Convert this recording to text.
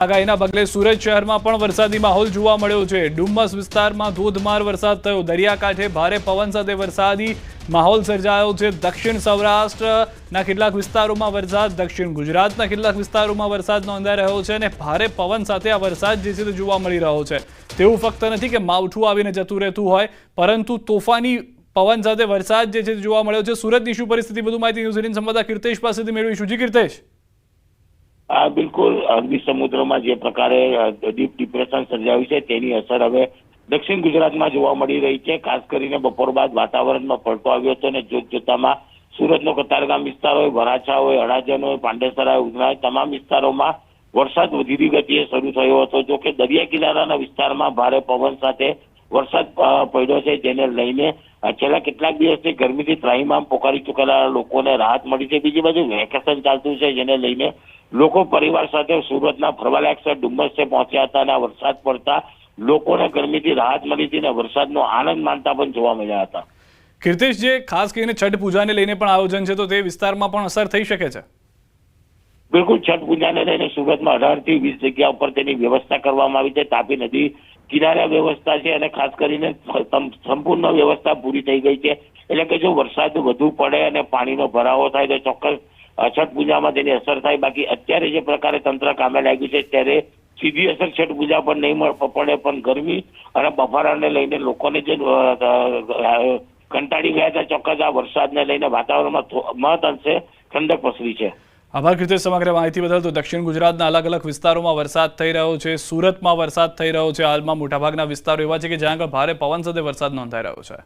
આગાહીના પગલે સુરત શહેરમાં પણ વરસાદી માહોલ જોવા મળ્યો છે। ડુમ્મસ વિસ્તારમાં ધોધમાર વરસાદ થયો। દરિયાકાંઠે ભારે પવન સાથે વરસાદી માહોલ સર્જાયો છે। દક્ષિણ સૌરાષ્ટ્રના કેટલાક વિસ્તારોમાં વરસાદ, દક્ષિણ ગુજરાતના કેટલાક વિસ્તારોમાં વરસાદ નોંધાઈ રહ્યો છે અને ભારે પવન સાથે આ વરસાદ જે છે તે જોવા મળી રહ્યો છે। તેવું ફક્ત નથી કે માવઠું આવીને જતું રહેતું હોય, પરંતુ તોફાની પવન સાથે વરસાદ જે છે તે જોવા મળ્યો છે। સુરતની શું પરિસ્થિતિ, વધુ માહિતી ન્યૂઝ 18 સંવાદદાતા કીર્તેશ પાસેથી મેળવીશું। જી કીર્તેશ। બિલકુલ, અરબી સમુદ્રમાં જે પ્રકારે ડીપ ડિપ્રેશન સર્જાયું છે તેની અસર હવે દક્ષિણ ગુજરાતમાં જોવા મળી રહી છે। ખાસ કરીને બપોર બાદ વાતાવરણમાં પલટો આવ્યો હતો અને જોતજોતામાં સુરતનો કતારગામ વિસ્તાર હોય, વરાછા હોય, અડાજણ હોય, પાંડેસરા હોય, ઉધના હોય, તમામ વિસ્તારોમાં વરસાદ વધીની ગતિએ શરૂ થયો હતો। જો કે દરિયા કિનારાના વિસ્તારમાં ભારે પવન સાથે વરસાદ પડ્યો છે, જેને લઈને છેલ્લા કેટલાક દિવસથી ગરમીથી ત્રાહિમામ પોકારી ચૂકેલા લોકોને રાહત મળી છે। બીજી બાજુ વેકેશન ચાલતું છે, જેને લઈને લોકો પરિવાર સાથે સુરતના ફરવાલાયક સ્થળ ડુમ્મસે પહોંચ્યા હતા અને વરસાદ પડતા લોકોને ગરમીથી રાહત મળી હતી અને વરસાદનો આનંદ માણતા પણ જોવા મળ્યા હતા। કીર્તેશ, જે ખાસ કરીને છઠ પૂજાને લઈને પણ આયોજન છે, તો તે વિસ્તારમાં પણ અસર થઈ શકે છે? બિલકુલ, છઠ પૂજાને લઈને સુરતમાં 18 થી 20 જગ્યા ઉપર તેની વ્યવસ્થા કરવામાં આવી છે। તાપી નદી કિનારે વ્યવસ્થા છે અને ખાસ કરીને સંપૂર્ણ વ્યવસ્થા પૂરી થઈ ગઈ છે। એટલે કે જો વરસાદ વધુ પડે અને પાણીનો ભરાવો થાય તો ચોક્કસ છઠ પૂજામાં તેની અસર થાય। બાકી અત્યારે જે પ્રકારે તંત્ર કામે લાગ્યું છે ત્યારે સીધી અસર છઠ પૂજા પર નહીં પડે, પણ ગરમી અને બફારાને લઈને લોકોને જે કંટાળી ગયા હતા, ચોક્કસ આ વરસાદને લઈને વાતાવરણમાં મહદ અંશે ઠંડક પસરી છે। આભાર કીર્તેશ સમગ્ર માહિતી બદલ। તો દક્ષિણ ગુજરાતના અલગ અલગ વિસ્તારોમાં વરસાદ થઈ રહ્યો છે, સુરતમાં વરસાદ થઈ રહ્યો છે। હાલમાં મોટાભાગના વિસ્તારો એવા છે કે જ્યાં આગળ ભારે પવન સાથે વરસાદ નોંધાઈ રહ્યો છે।